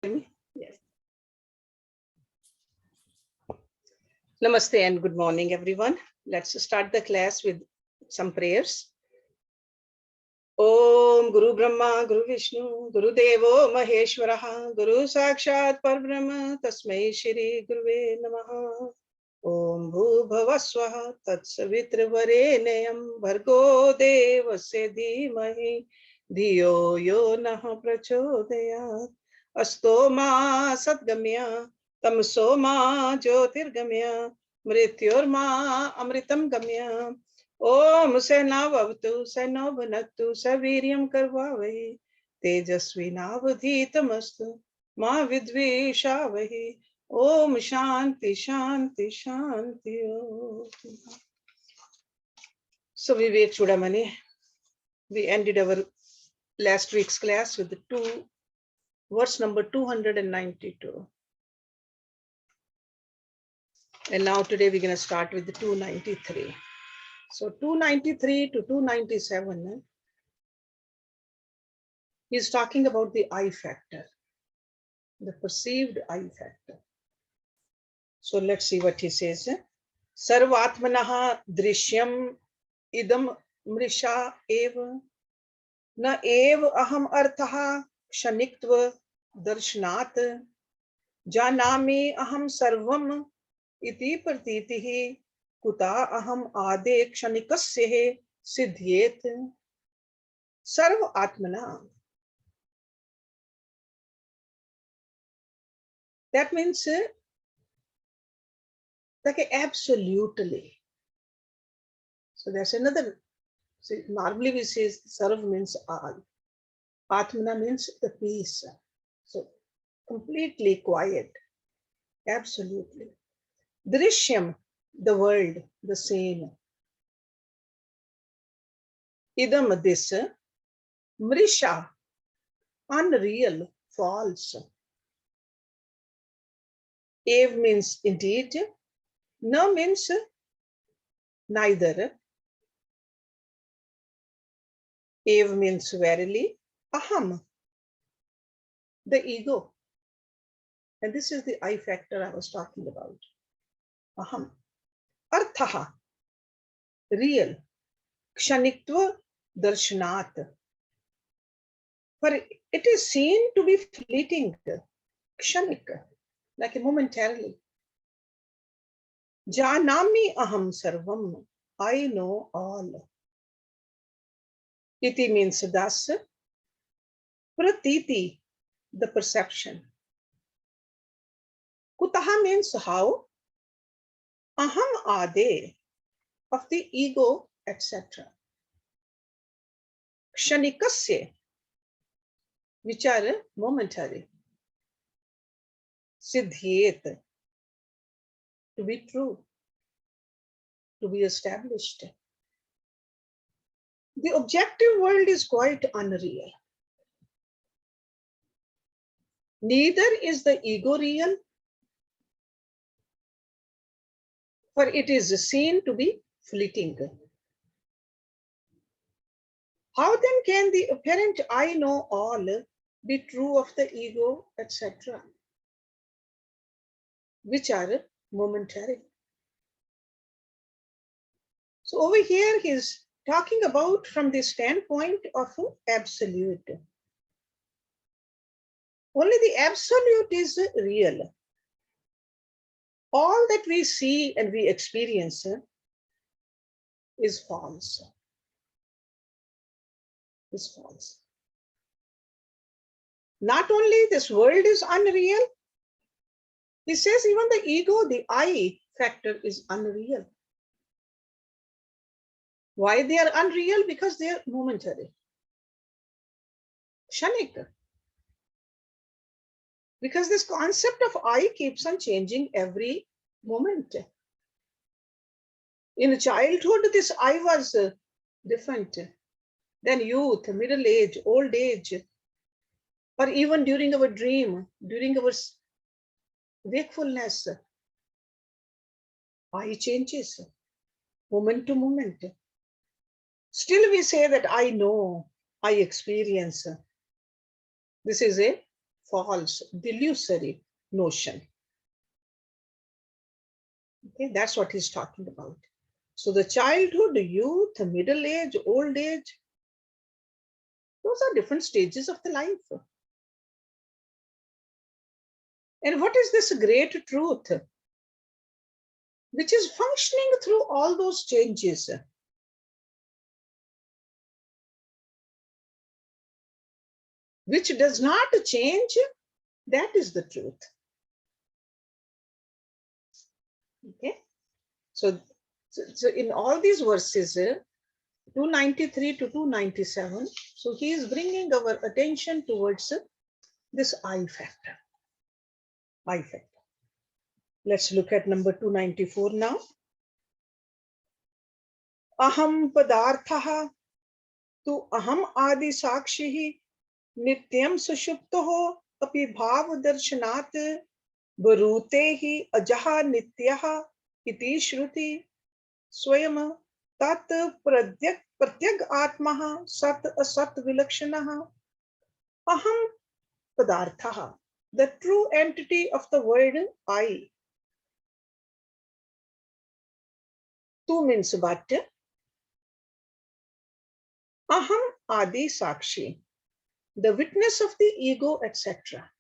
Yes. Namaste and good morning, everyone. Let's start the class with some prayers. Om Guru Brahma, Guru Vishnu, Guru Devo Maheshwaraha, Guru Sakshat Parbrahma, Tasmai Shri Guruve Namaha. Om Bhubhava Swaha Tatsavitra Varenayam Bhargo Devasya Dhimahi Dhiyo Yo Naha Prachodayat Asto Ma Sadgamya Tamso Ma Jyotirgamya Mrityorma Amritam Gamya Om Senavavatu Senavanastu Saviryam Karvavahi Tejasvinavadhitamastu Ma Vidvishavahi Om Shanti Shanti Shanti. So Vivekachudamani, we ended our last week's class with the verse number 292. And now today we're going to start with the 293. So 293 to 297, he's talking about the I factor, the perceived I factor. So let's see what he says. Sarvatmanaha drishyam idam mrisha eva na ev aham arthaha kshanikva darshanat janami aham sarvam iti pratitihi kuta aham ade kshanikasya siddhyet. Sarv atmana. That means like absolutely. So there's another. So normally we say sarv means all. Atmana means the peace. So completely quiet. Absolutely. Drishyam, the world, the scene. Idam, this. Mrisha, unreal, false. Ev means indeed. Na means neither. Ev means verily. Aham, the ego. And this is the I factor I was talking about. Aham. Arthaha, real. Kshanikva darshanat. For it is seen to be fleeting. Kshanik, like momentarily. Janami aham sarvam. I know all. Iti means thus. Pratiti, the perception. Kutaha means how. Aham ade, of the ego, etc. Kshanikasya, which are momentary. Siddhyet, to be true, to be established. The objective world is quite unreal. Neither is the ego real, for it is seen to be fleeting. How then can the apparent I know all be true of the ego, etc., which are momentary? So over here he's talking about from the standpoint of absolute. Only the absolute is real. All that we see and we experience is false. Is false. Not only this world is unreal, he says even the ego, the I factor is unreal. Why they are unreal? Because they are momentary. Kshanik. Because this concept of I keeps on changing every moment. In childhood, this I was different. Then youth, middle age, old age, or even during our dream, during our wakefulness, I changes moment to moment. Still we say that I know, I experience. This is a false, delusory notion. Okay, that's what he's talking about. So the childhood, youth, middle age, old age, those are different stages of the life. And what is this great truth which is functioning through all those changes? Which does not change, that is the truth. Okay, so in all these verses, 293 to 297, so he is bringing our attention towards this I factor. I factor. Let's look at number 294 now. Aham padartha tu aham adi sakshi nityam sushupto api bhav darshanat barute hi ajaha nityaha iti shruti swayam tat pratyag atmaha sat asat vilakshanaha. Aham padartha, the true entity of the word I. Tu means but. Aham adi sakshi, the witness of the ego, etc.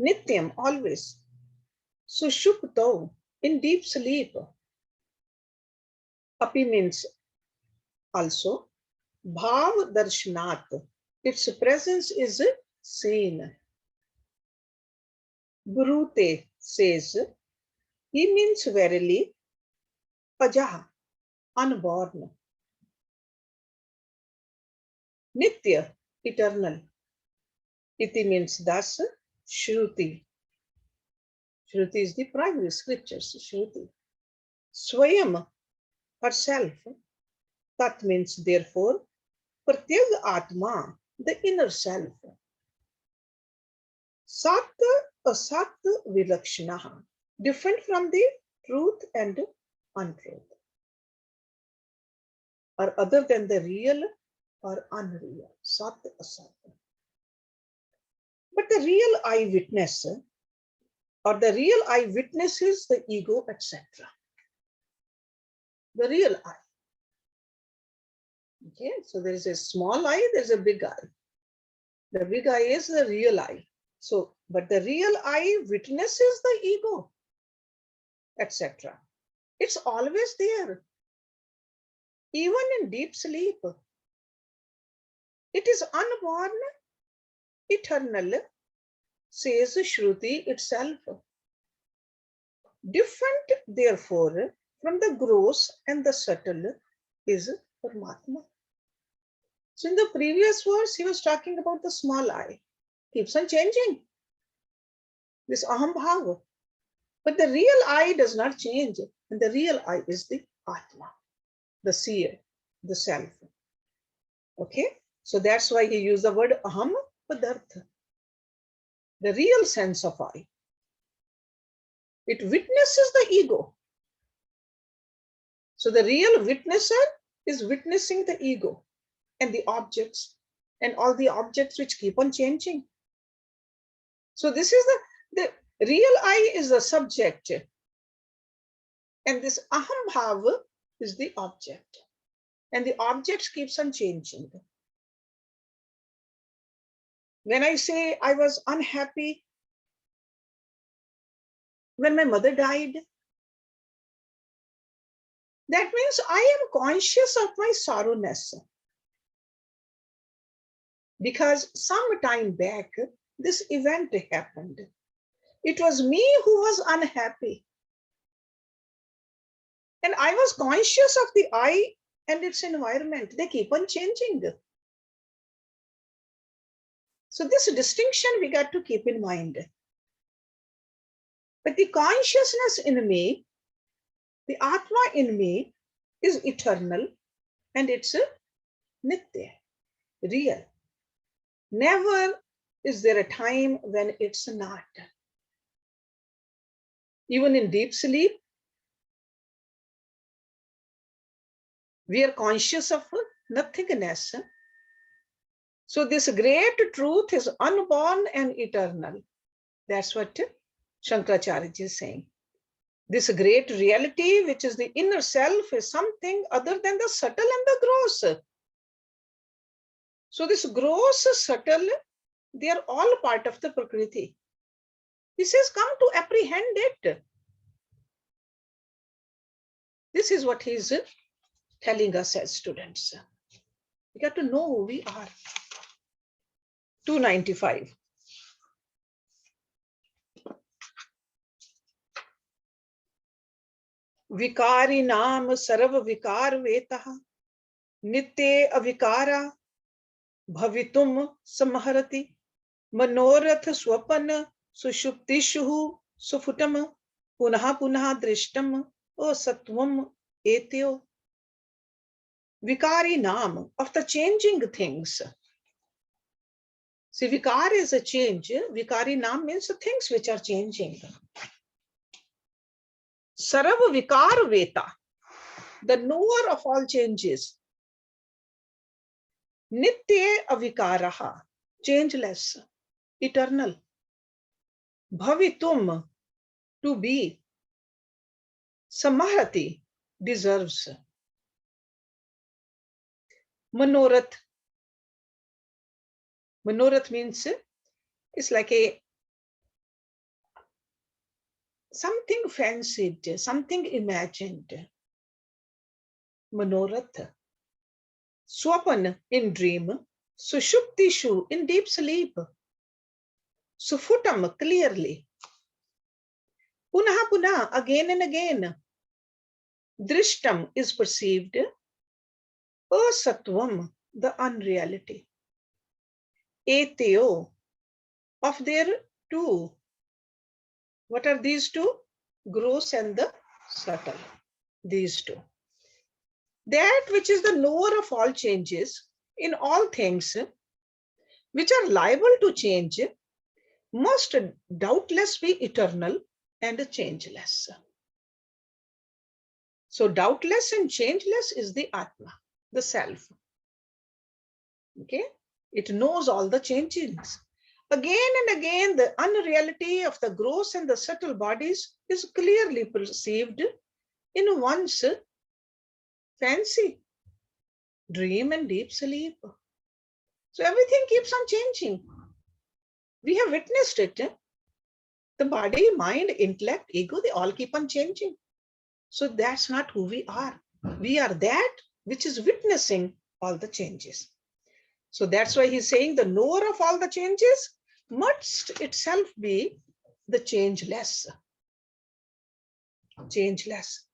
Nityam, always. Sushupto, in deep sleep. Api means also. Bhav darshanat, its presence is seen. Brute says, he means verily. Ajaha, unborn. Nitya, eternal. Iti means thus. Shruti. Shruti is the primary scriptures. Shruti. Swayam, herself. Tat means therefore. Pratyag Atma, the inner self. Sat asat vilakshanaha, different from the truth and untruth, or other than the real or unreal. Sat asat. But the real eyewitness, or the real eyewitness is the ego, etc. The real I. Okay, so there is a small I, there is a big I. The big I is the real I. So, but the real I witnesses the ego, etc. It's always there, even in deep sleep. It is unborn, eternal, says Shruti itself. Different, therefore, from the gross and the subtle is Paramatma. So in the previous verse, he was talking about the small I. Keeps on changing. This Aham Bhava. But the real I does not change. And the real I is the Atma, the seer, the self. Okay? So that's why he used the word Aham Padartha. The real sense of I. It witnesses the ego. So the real witnesser is witnessing the ego and the objects and all the objects which keep on changing. So this is the real I is the subject. And this Aham Bhava is the object. And the object keeps on changing. When I say I was unhappy when my mother died, that means I am conscious of my sorrowness. Because some time back, this event happened. It was me who was unhappy. And I was conscious of the I and its environment. They keep on changing. So this distinction we got to keep in mind. But the consciousness in me, the Atma in me, is eternal and it's nitya, real. Never is there a time when it's not. Even in deep sleep, we are conscious of nothingness. So this great truth is unborn and eternal. That's what Shankaracharya is saying. This great reality, which is the inner self, is something other than the subtle and the gross. So this gross, subtle, they are all part of the Prakriti. He says, come to apprehend it. This is what he is telling us as students. We got to know who we are. 295. Vikari naam sarva vikar vetaha nitye avikara bhavitum samharati manorath swapan sushuptishu sufutam punaha punaha drishtam o satvam etyo. Vikari naam, of the changing things. See, vikar is a change. Vikari naam means the things which are changing. Sarva vikar veta, the knower of all changes. Nitye avikaraha, changeless, eternal. Bhavitum, to be. Samahati, deserves. Manorath. Manorath means it's like a something fancied, something imagined. Manorath. Swapan, in dream. Sushuptishu, in deep sleep. Sufutam, clearly. Punaha punah, again and again. Drishtam is perceived. Asatvam, the unreality. Etyo, of their two. What are these two? Gross and the subtle. These two. That which is the knower of all changes in all things, which are liable to change, must doubtless be eternal and changeless. So doubtless and changeless is the Atma, the self. Okay, it knows all the changings. Again and again, the unreality of the gross and the subtle bodies is clearly perceived in one's fancy, dream, and deep sleep. So everything keeps on changing. We have witnessed it. The body, mind, intellect, ego, they all keep on changing. So that's not who we are. We are that which is witnessing all the changes. So that's why he's saying the knower of all the changes must itself be the changeless. Changeless.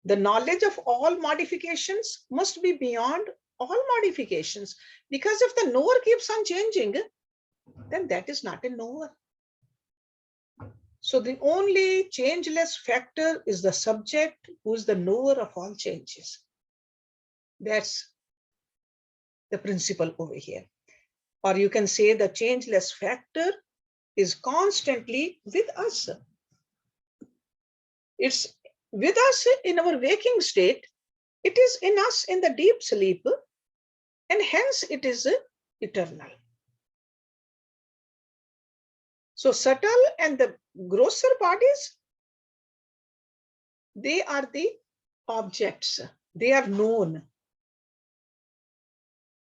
The knowledge of all modifications must be beyond all modifications. Because if the knower keeps on changing, then that is not a knower. So the only changeless factor is the subject who is the knower of all changes. That's the principle over here. Or you can say the changeless factor is constantly with us. It's with us in our waking state. It is in us in the deep sleep, and hence it is eternal. So subtle and the grosser bodies, they are the objects. They are known.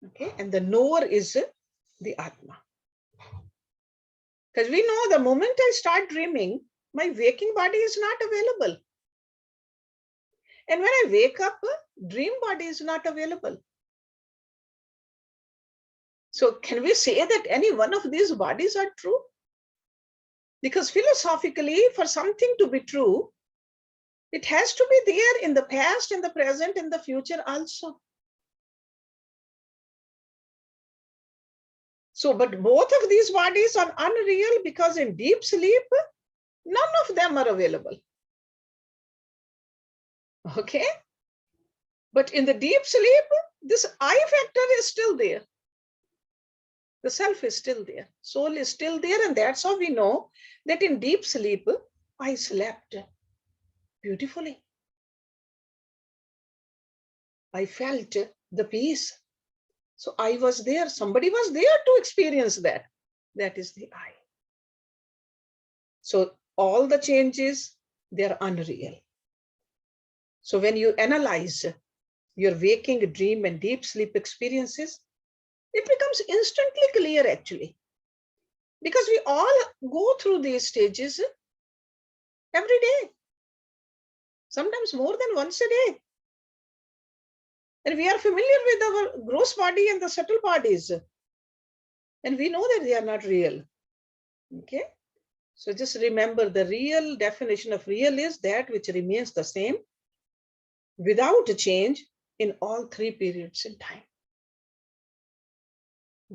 Okay, and the knower is the Atma. Because we know the moment I start dreaming, my waking body is not available. And when I wake up, dream body is not available. So can we say that any one of these bodies are true? Because philosophically, for something to be true, it has to be there in the past, in the present, in the future also. So, but both of these bodies are unreal because in deep sleep, none of them are available. Okay? But in the deep sleep, this I factor is still there. The self is still there. Soul is still there. And that's how we know that in deep sleep, I slept beautifully. I felt the peace. So I was there, somebody was there to experience that. That is the I. So all the changes, they're unreal. So when you analyze your waking, dream, and deep sleep experiences, it becomes instantly clear actually. Because we all go through these stages every day, sometimes more than once a day. And we are familiar with our gross body and the subtle bodies. And we know that they are not real. Okay. So just remember, the real definition of real is that which remains the same without a change in all three periods in time.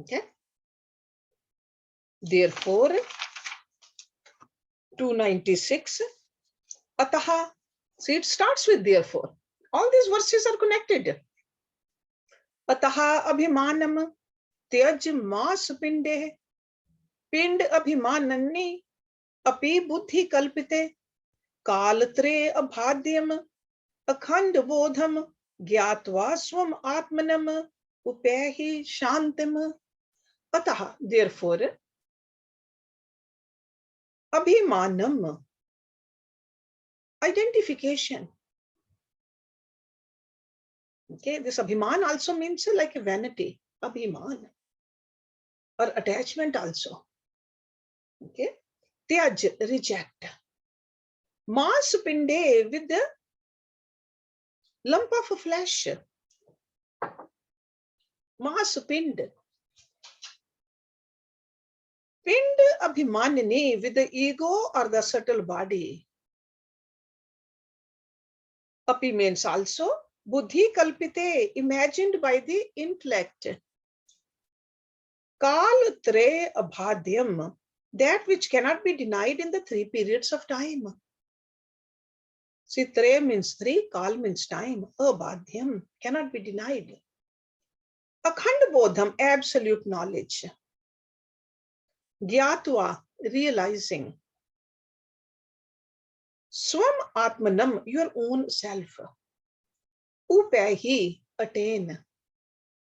Okay. Therefore, 296, Ataha. See, it starts with therefore. All these verses are connected. Ataha abhimanam त्यज मास पिंडे पिंड अभिमानन्नि अपि बुद्धि कल्पिते कालत्रे अभाद्यम अखंड बोधम ज्ञात्वा स्वम आत्मनम उपैहि शांतिम. अतः therefore abhimanam, identification. Okay, this abhiman also means like a vanity, abhiman, or attachment also. Okay, tyaj, reject. Mas pinde, with the lump of flesh. Mas pind. Pind abhimanini, with the ego or the subtle body. Api means also buddhi kalpite, imagined by the intellect. Kal tre abhadyam, that which cannot be denied in the three periods of time. See, tre means three, kal means time, abhadyam, cannot be denied. Akhand bodham, absolute knowledge. Gyatva, realizing. Swam atmanam, your own self. Upaihi, attain.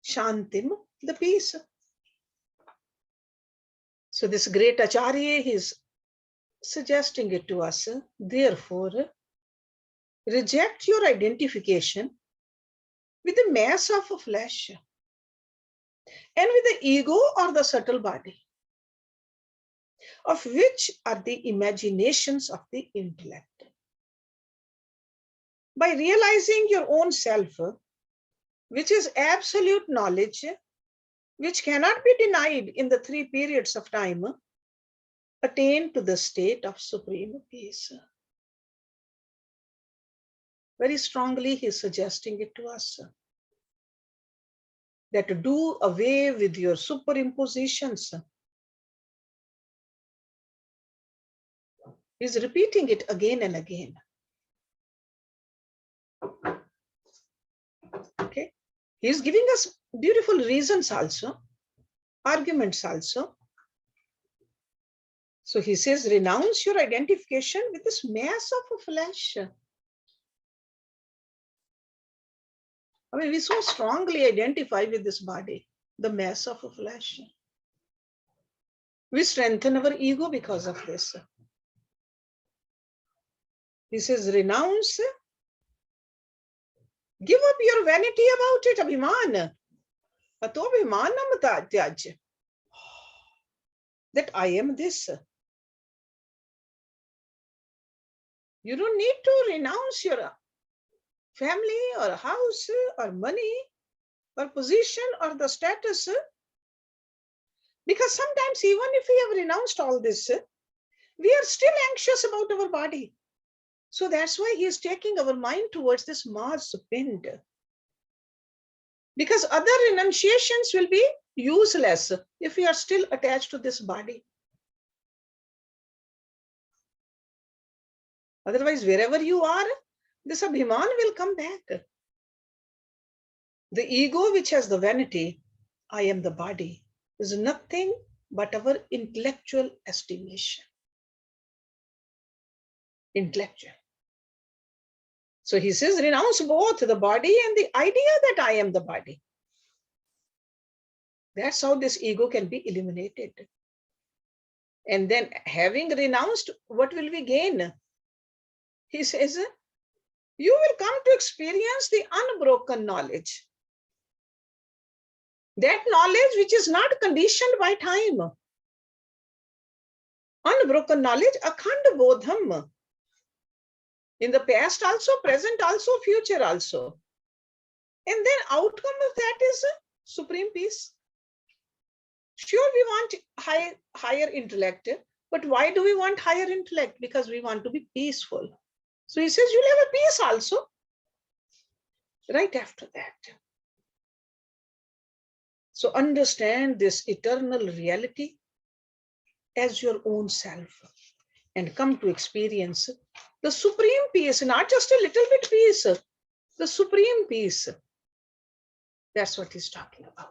Shantim, the peace. So this great Acharya, he is suggesting it to us. Therefore, reject your identification with the mass of flesh and with the ego or the subtle body, of which are the imaginations of the intellect. By realizing your own self, which is absolute knowledge, which cannot be denied in the three periods of time, attain to the state of supreme peace. Very strongly he is suggesting it to us, that to do away with your superimpositions. He is repeating it again and again. Okay, he is giving us beautiful reasons also, arguments also. So he says, renounce your identification with this mass of flesh. I mean, we so strongly identify with this body, the mass of flesh. We strengthen our ego because of this. He says, renounce, give up your vanity about it, abhiman. Ato abhimanam tyaj. That I am this. You don't need to renounce your family or house or money or position or the status. Because sometimes even if we have renounced all this, we are still anxious about our body. So that's why he is taking our mind towards this Mars pind. Because other renunciations will be useless if we are still attached to this body. Otherwise, wherever you are, this abhiman will come back. The ego, which has the vanity, I am the body, is nothing but our intellectual estimation. Intellectual. So he says, renounce both the body and the idea that I am the body. That's how this ego can be eliminated. And then having renounced, what will we gain? He says, you will come to experience the unbroken knowledge. That knowledge which is not conditioned by time. Unbroken knowledge, akhanda bodham. In the past also, present also, future also. And then outcome of that is supreme peace. Sure, we want higher intellect, but why do we want higher intellect? Because we want to be peaceful. So he says, you'll have a peace also. Right after that. So understand this eternal reality as your own self and come to experience the supreme peace, not just a little bit peace, the supreme peace. That's what he's talking about.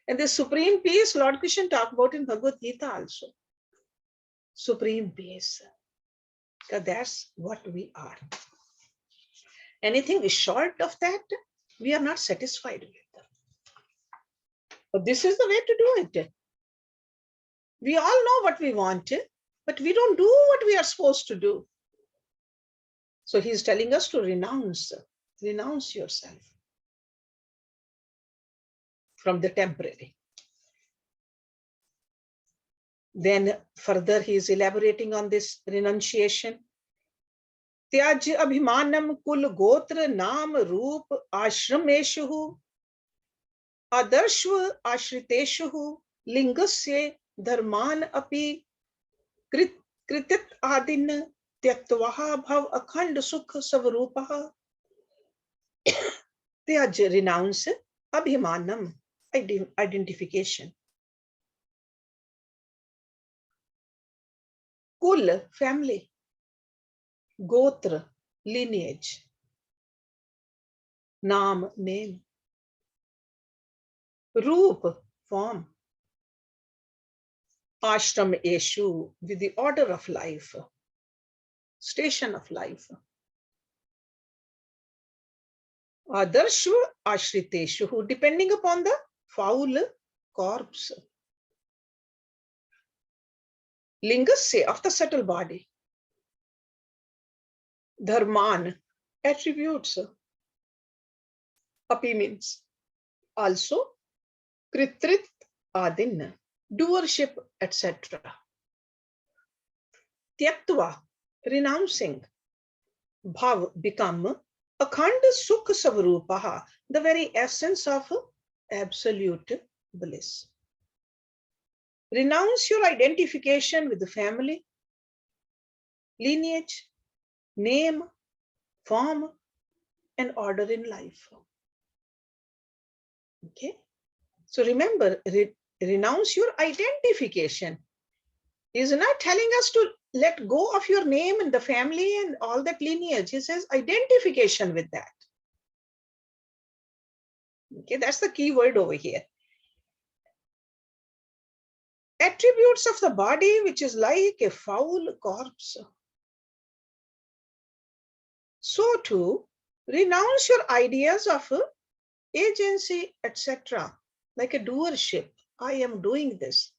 And this supreme peace, Lord Krishna talked about in Bhagavad Gita also. Supreme peace. Because that's what we are. Anything short of that, we are not satisfied with. But this is the way to do it. We all know what we want, but we don't do what we are supposed to do. So he's telling us to renounce yourself from the temporary. Then further he is elaborating on this renunciation. Tyaj abhimanam kul gotra nam roop ashrameshu adarshva ashriteshu lingasya dharman api kritit adin tyaktaha bhav akhand sukh savarupaha. Tyaj, renounce, abhimanam, identification. Kul, family. Gotra, lineage. Naam, name. Roop, form. Ashram, eshu, with the order of life. Station of life. Adarshva, ashriteshu, depending upon the foul corpse. Lingasya, of the subtle body. Dharman, attributes. Api means also. Kritrit adin, doership, etc. Tyaktva, renouncing. Bhav, become. Akhand sukh savarupaha, the very essence of absolute bliss. Renounce your identification with the family, lineage, name, form, and order in life. Okay? So remember, renounce your identification. He is not telling us to let go of your name and the family and all that lineage. He says identification with that. Okay, that's the key word over here. Attributes of the body, which is like a foul corpse. So too, renounce your ideas of agency, etc., like a doership. I am doing this.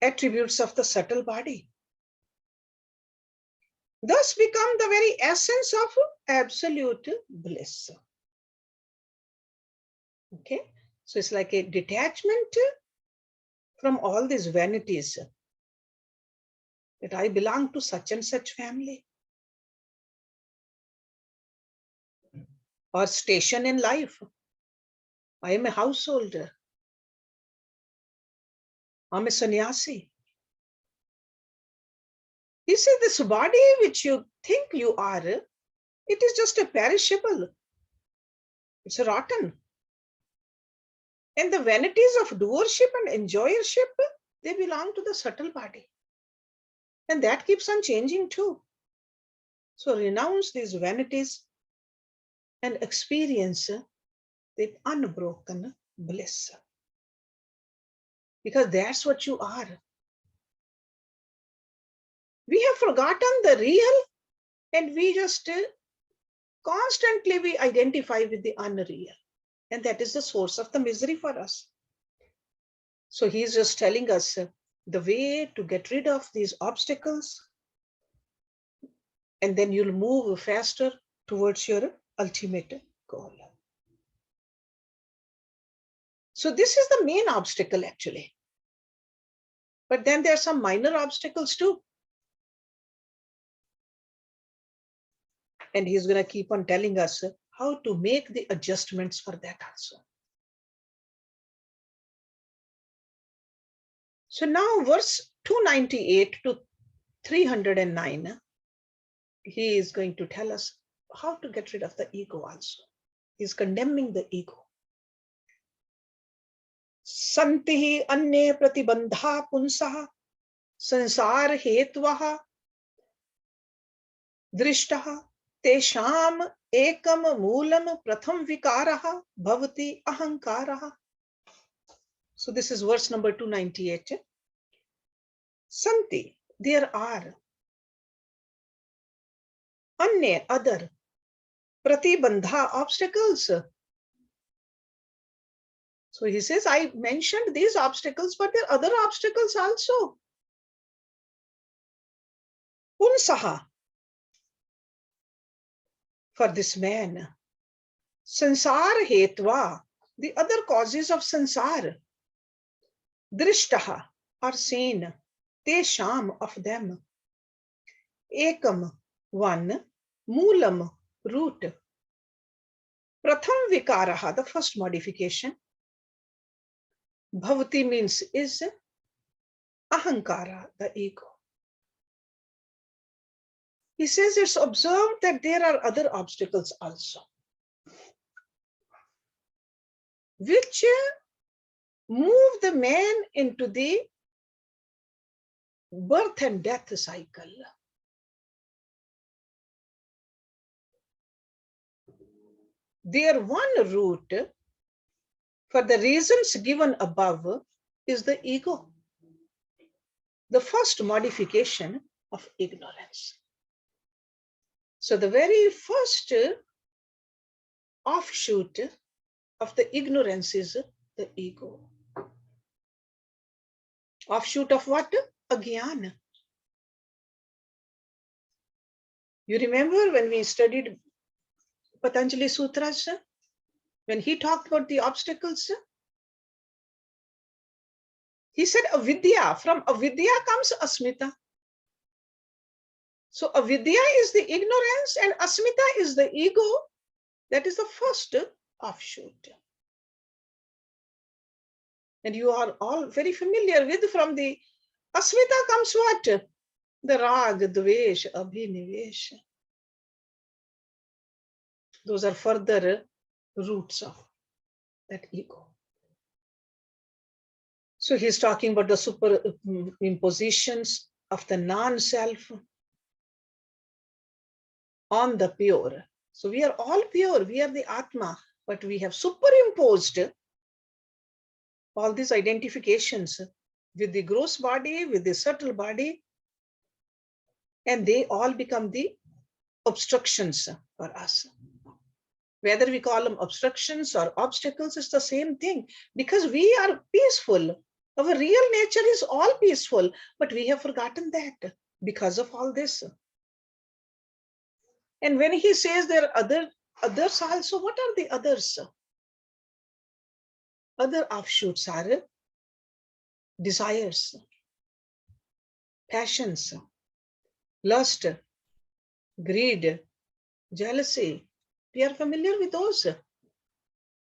Attributes of the subtle body. Thus become the very essence of absolute bliss. Okay, so it's like a detachment from all these vanities. That I belong to such and such family. Or station in life. I am a householder. I'm a sannyasi. He said this body which you think you are, it is just a perishable. It's a rotten. And the vanities of doership and enjoyership, they belong to the subtle body. And that keeps on changing too. So renounce these vanities and experience the unbroken bliss. Because that's what you are. We have forgotten the real and we just constantly we identify with the unreal. And that is the source of the misery for us. So he's just telling us the way to get rid of these obstacles, and then you'll move faster towards your ultimate goal. So this is the main obstacle actually. But then there are some minor obstacles too. And he's going to keep on telling us how to make the adjustments for that also. So now verse 298 to 309, he is going to tell us how to get rid of the ego also. He's condemning the ego. Santi अन्ये प्रतिबंधा पुंसः संसार हेतवः दृष्टः तेषाम एकम Moolam pratham vikarah bhavati ahankarah. So this is verse number 298. Santi, there are अन्य, other, pratibandha, obstacles. So he says, I mentioned these obstacles, but there are other obstacles also. Punsaha, for this man. Sansar hetva, the other causes of sansar. Drishtaha, are seen. Tesham, of them. Ekam, one. Moolam, root. Pratham vikaraha, the first modification. Bhavati means is. Ahankara, the ego. He says it's observed that there are other obstacles also, which move the man into the birth and death cycle. Their one root, for the reasons given above, is the ego, the first modification of ignorance. So the very first offshoot of the ignorance is the ego. Offshoot of what? Agyana. You remember when we studied Patanjali Sutras, when he talked about the obstacles, he said avidya. From avidya comes asmita. So avidya is the ignorance and asmita is the ego. That is the first offshoot. And you are all very familiar with, from the asmita comes what? The rag, dvesh, abhinivesh. Those are further roots of that ego. So he's talking about the superimpositions of the non-self on the pure. So we are all pure, we are the Atma, but we have superimposed all these identifications with the gross body, with the subtle body, and they all become the obstructions for us. Whether we call them obstructions or obstacles, it's the same thing, because we are peaceful. Our real nature is all peaceful, but we have forgotten that because of all this. And when he says there are others also, what are the others? Other offshoots are desires, passions, lust, greed, jealousy. We are familiar with those.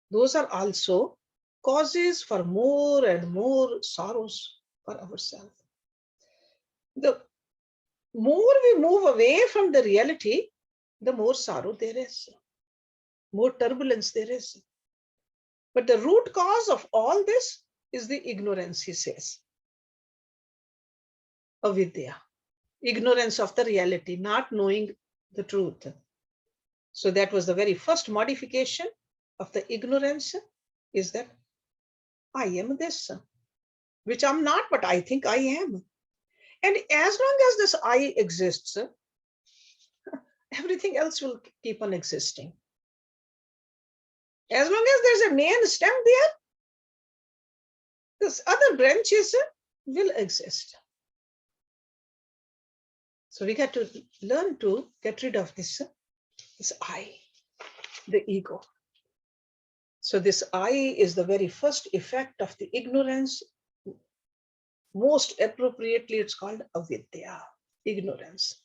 Those are also causes for more and more sorrows for ourselves. The more we move away from the reality, the more sorrow there is, more turbulence there is. But the root cause of all this is the ignorance, he says. Avidya, ignorance of the reality, not knowing the truth. So that was the very first modification of the ignorance, is that I am this, which I'm not, but I think I am. And as long as this I exists, everything else will keep on existing. As long as there's a main stem there, this other branches will exist. So we got to learn to get rid of this I, the ego. So this I is the very first effect of the ignorance. Most appropriately, it's called avidya, ignorance.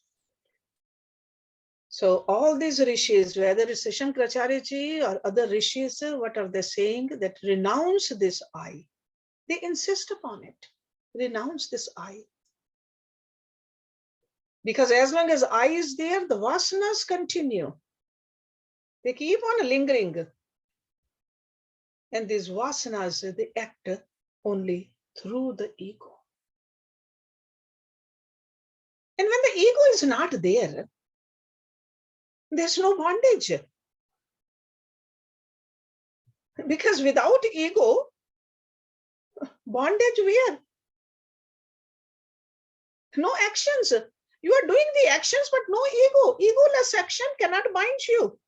So all these rishis, whether it's Shankaracharya ji or other rishis, what are they saying? That renounce this I. They insist upon it. Renounce this I. Because as long as I is there, the vasanas continue. They keep on lingering. And these vasanas, they act only through the ego. And when the ego is not there, there's no bondage. Because without ego, bondage where? No actions. You are doing the actions, but no ego. Egoless action cannot bind you.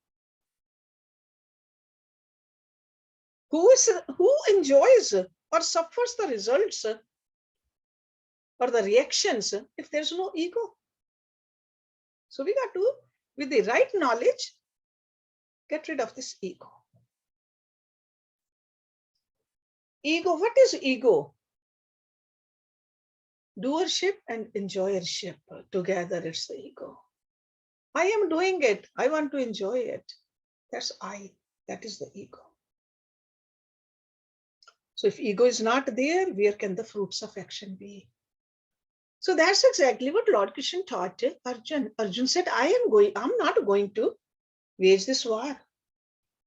Who enjoys or suffers the results or the reactions if there's no ego? So we got to, with the right knowledge, get rid of this ego. Ego, what is ego? Doership and enjoyership. Together it's the ego. I am doing it. I want to enjoy it. That's I. That is the ego. So if ego is not there, where can the fruits of action be? So that's exactly what Lord Krishna taught Arjun. Arjun said, I'm not going to wage this war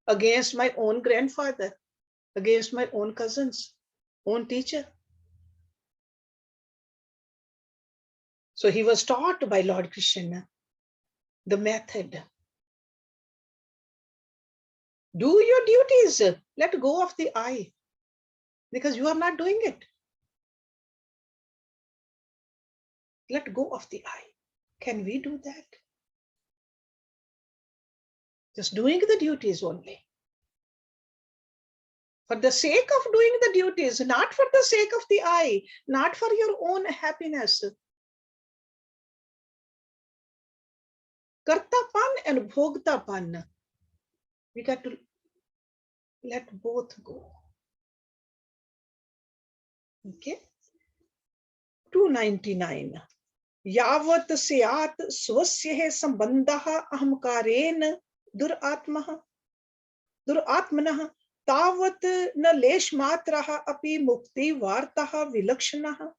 against my own grandfather, against my own cousins, own teacher. So he was taught by Lord Krishna the method. Do your duties. Let go of the I, because you are not doing it. Let go of the I. Can we do that? Just doing the duties only. For the sake of doing the duties, not for the sake of the I, not for your own happiness. Kartapan and bhogtapan. We got to let both go. Okay. 299. Yavat syat swasya sambandha ahamkaren duratmanah tavat na lesh matraha api mukti vartaha vilakshanah.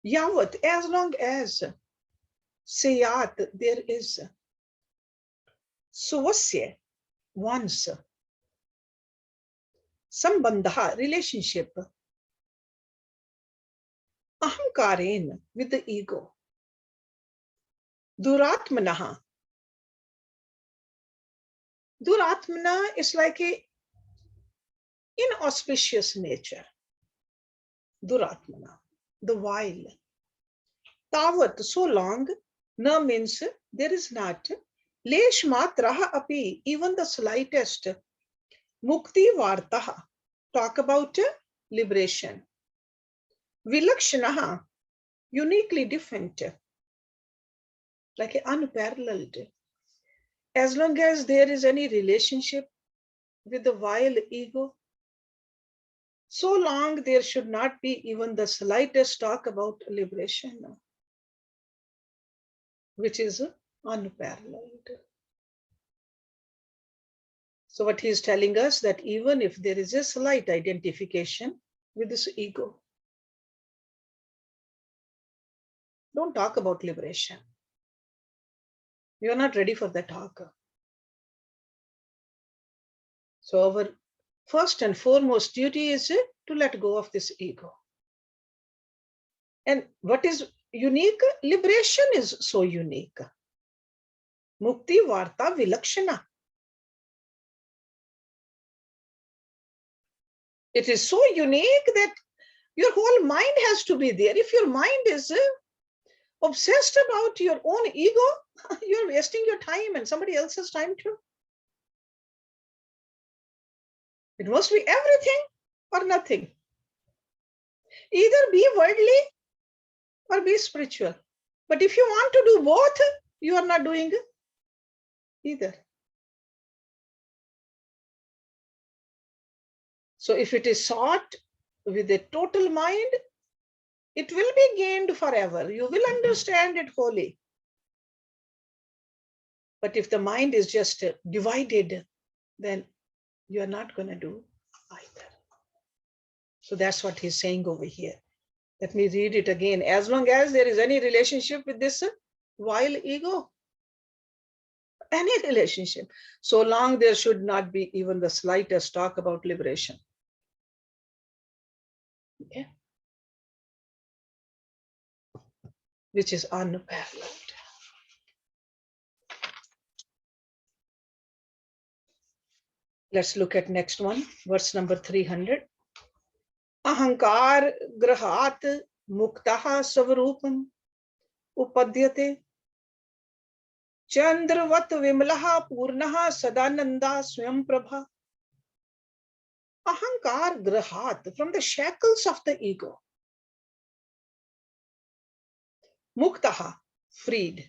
Yavat, as long as syat, there is swasya, once, sambandha, relationship, ahankaren, with the ego, duratmanah. Duratmana is like a inauspicious nature. Duratmana, the vile. Tavat, so long. Na means there is not. Lesh matraha api, even the slightest. Mukti vartaha, talk about liberation. Vilakshanaha, uniquely different, like unparalleled. As long as there is any relationship with the vile ego, so long there should not be even the slightest talk about liberation, which is unparalleled. So what he is telling us, that even if there is a slight identification with this ego, don't talk about liberation. You are not ready for that talk. So our first and foremost duty is to let go of this ego. And what is unique? Liberation is so unique. Mukti varta vilakshana. It is so unique that your whole mind has to be there. If your mind is obsessed about your own ego, you're wasting your time and somebody else's time too. It must be everything or nothing. Either be worldly or be spiritual. But if you want to do both, you are not doing either. So if it is sought with a total mind, it will be gained forever. You will understand it wholly. But if the mind is just divided, then you are not going to do either. So that's what he's saying over here. Let me read it again. As long as there is any relationship with this vile ego, any relationship, so long there should not be even the slightest talk about liberation. Okay? Which is unparalleled. Let's look at next one, verse number 300. Ahankar grahat muktaha svarupam upadyate Chandravat Vimlaha Purnaha Sadananda Swam Prabha. Ahankar Grahat, from the shackles of the ego. Muktaha, freed.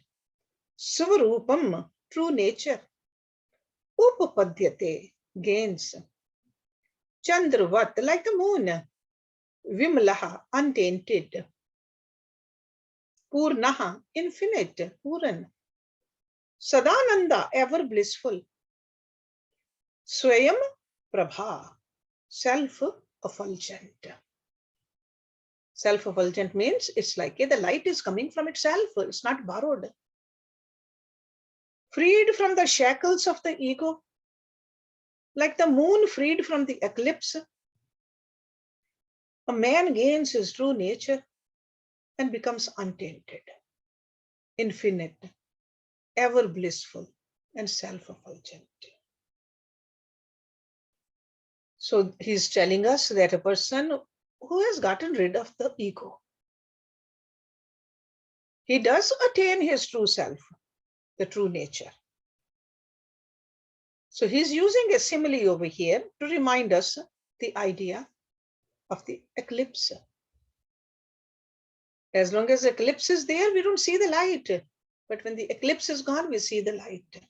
Svarupam, true nature. Upapadyate, gains. Chandravat, like the moon. Vimlaha, untainted. Purnaha, infinite, Puran. Sadananda, ever blissful. Swayam Prabha, self-effulgent. Self-effulgent means it's like the light is coming from itself. It's not borrowed. Freed from the shackles of the ego, like the moon freed from the eclipse, a man gains his true nature and becomes untainted, infinite, ever blissful, and self-effulgent. So he's telling us that a person who has gotten rid of the ego, he does attain his true self, the true nature. So he's using a simile over here to remind us the idea of the eclipse. As long as the eclipse is there, we don't see the light. But when the eclipse is gone, we see the light.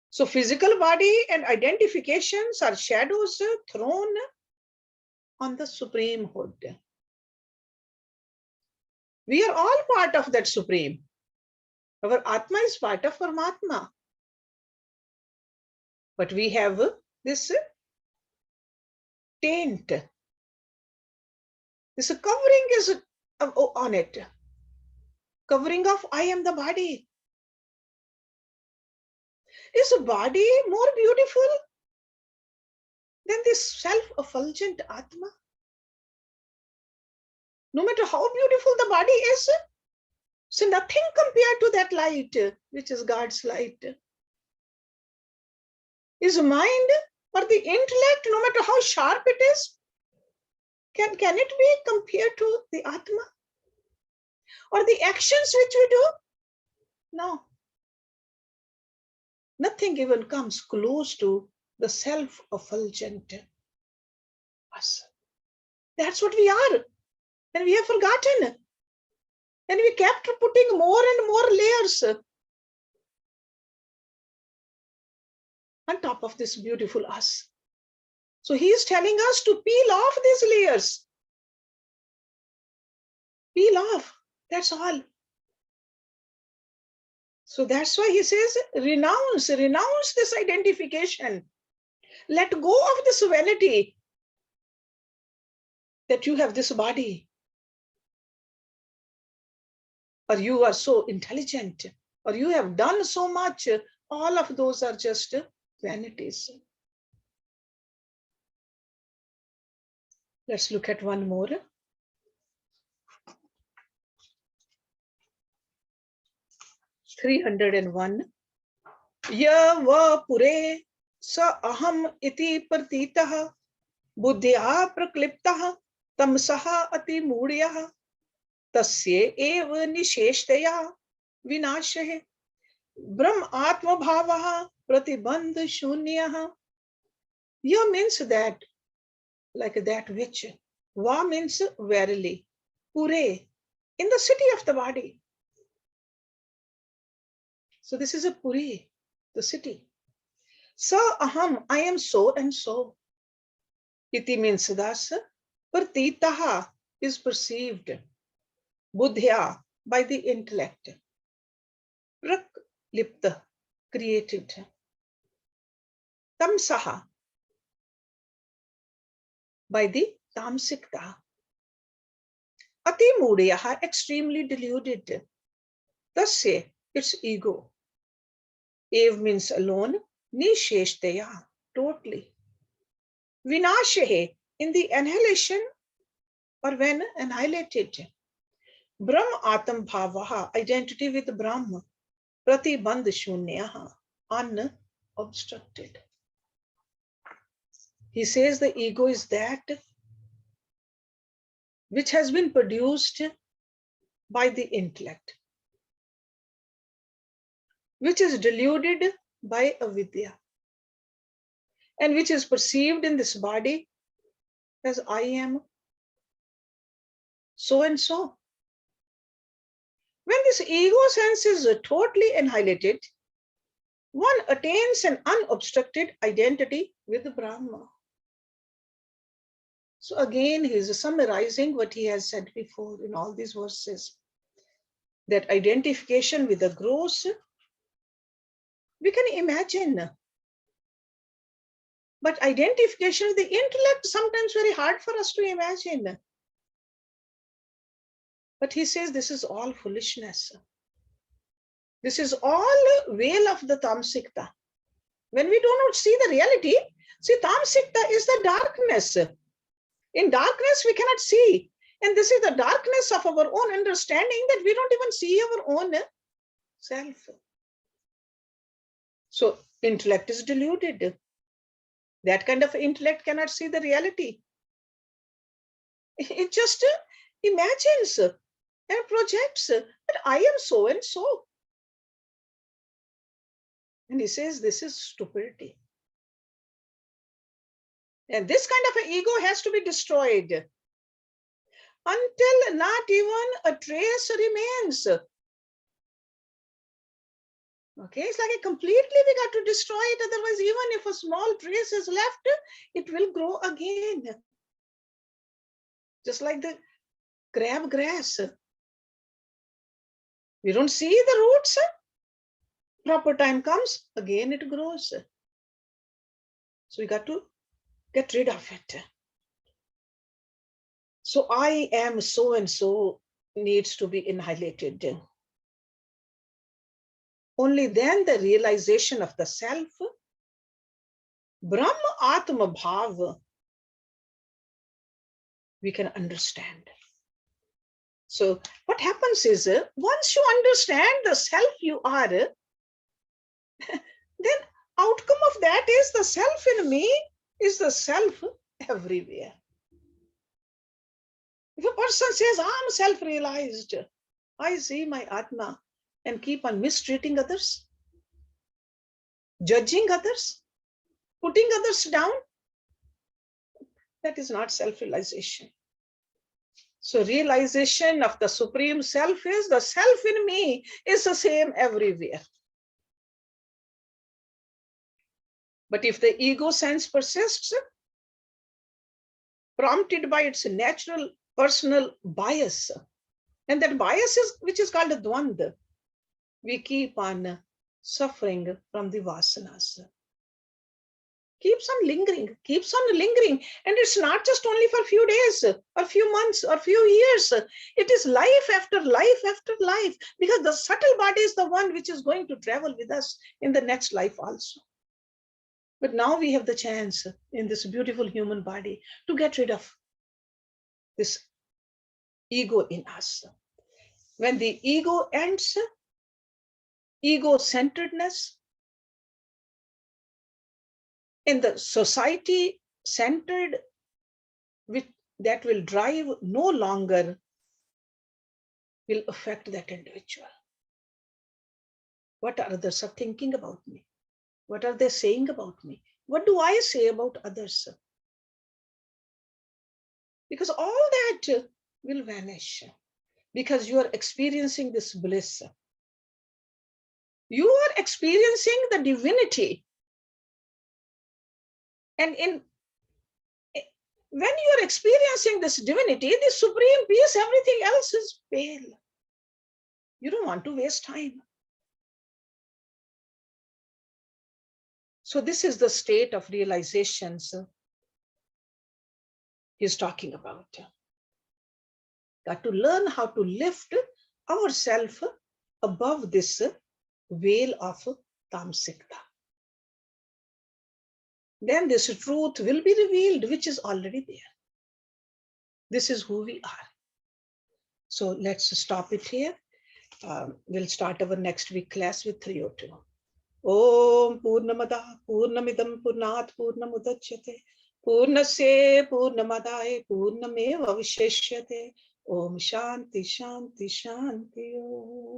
So physical body and identifications are shadows thrown on the supreme hood. We are all part of that supreme. Our Atma is part of Paramatma. But we have this taint. This covering is on it. Covering of I am the body. Is a body more beautiful than this self-effulgent Atma? No matter how beautiful the body is, so nothing compared to that light, which is God's light. Is mind or the intellect, no matter how sharp it is, can it be compared to the Atma? Or the actions which we do? No. Nothing even comes close to the self-effulgent us. That's what we are. And we have forgotten. And we kept putting more and more layers on top of this beautiful us. So he is telling us to peel off these layers. Peel off. That's all. So that's why he says, renounce this identification. Let go of this vanity that you have this body. Or you are so intelligent. Or you have done so much. All of those are just vanities. Let's look at one more. (301) Ya va pure sa aham iti partitah buddhya prakliptah tamsaha ati mudyah tasye eva nisheshtaya vinashah Brahm Atma Bhavaha Pratibandh Shunyaha. Ya means that, like that which. Va means verily. Pure, in the city of the body. So this is a Puri, the city. Sa aham, I am so and so. Iti means thus. Pratitaha is perceived. Buddhya, by the intellect. Praklipta, created. Tamsaha, by the tamsikta. Ati mudyaha, extremely deluded. Tasya, its ego. Ev means alone. Nisheshtaya, totally. Vinashehe, in the annihilation or when annihilated. Brahm Atam Bhavaha, identity with Brahma. Pratibandh Shunyaha, unobstructed. He says the ego is that which has been produced by the intellect, which is deluded by avidya, and which is perceived in this body as I am so and so. When this ego sense is totally annihilated, one attains an unobstructed identity with Brahma. So again, he is summarizing what he has said before in all these verses. That identification with the gross, we can imagine. But identification with the intellect, sometimes very hard for us to imagine. But he says this is all foolishness. This is all veil of the tamsikta. When we do not see the reality, see, tamsikta is the darkness. In darkness, we cannot see. And this is the darkness of our own understanding that we don't even see our own self. So intellect is deluded. That kind of intellect cannot see the reality. It just imagines and projects that I am so and so. And he says this is stupidity. And this kind of an ego has to be destroyed until not even a trace remains. Okay, it's like completely we got to destroy it. Otherwise, even if a small trace is left, it will grow again. Just like the crabgrass. We don't see the roots. Proper time comes, again it grows. So we got to get rid of it. So I am so and so needs to be annihilated. Only then the realization of the self, Brahma Atma Bhav, we can understand. So what happens is, once you understand the self you are, then outcome of that is the self in me is the self everywhere. If a person says, I'm self-realized, I see my Atma, and keep on mistreating others, judging others, putting others down, that is not self-realization. So realization of the Supreme Self is the self in me is the same everywhere. But if the ego sense persists, prompted by its natural personal bias, and that bias is which is called a dvanda, we keep on suffering from the vasanas. Keeps on lingering. And it's not just only for a few days, or few months, or few years. It is life after life after life, because the subtle body is the one which is going to travel with us in the next life also. But now we have the chance in this beautiful human body to get rid of this ego in us. When the ego ends, ego-centeredness in the society centered, that will drive no longer will affect that individual. What others are thinking about me? What are they saying about me? What do I say about others? Because all that will vanish because you are experiencing this bliss. You are experiencing the divinity. And when you are experiencing this divinity, the supreme peace, everything else is pale. You don't want to waste time. So this is the state of realizations he's talking about. Got to learn how to lift ourselves above this veil of tamsikta. Then this truth will be revealed, which is already there. This is who we are. So let's stop it here. We'll start our next week class with 302. Om Purnamada Purnamidam Purnat Purnamudachyate Purnasya Purnamadaya Purnameva Vishishyate. Om Shanti Shanti Shanti Om.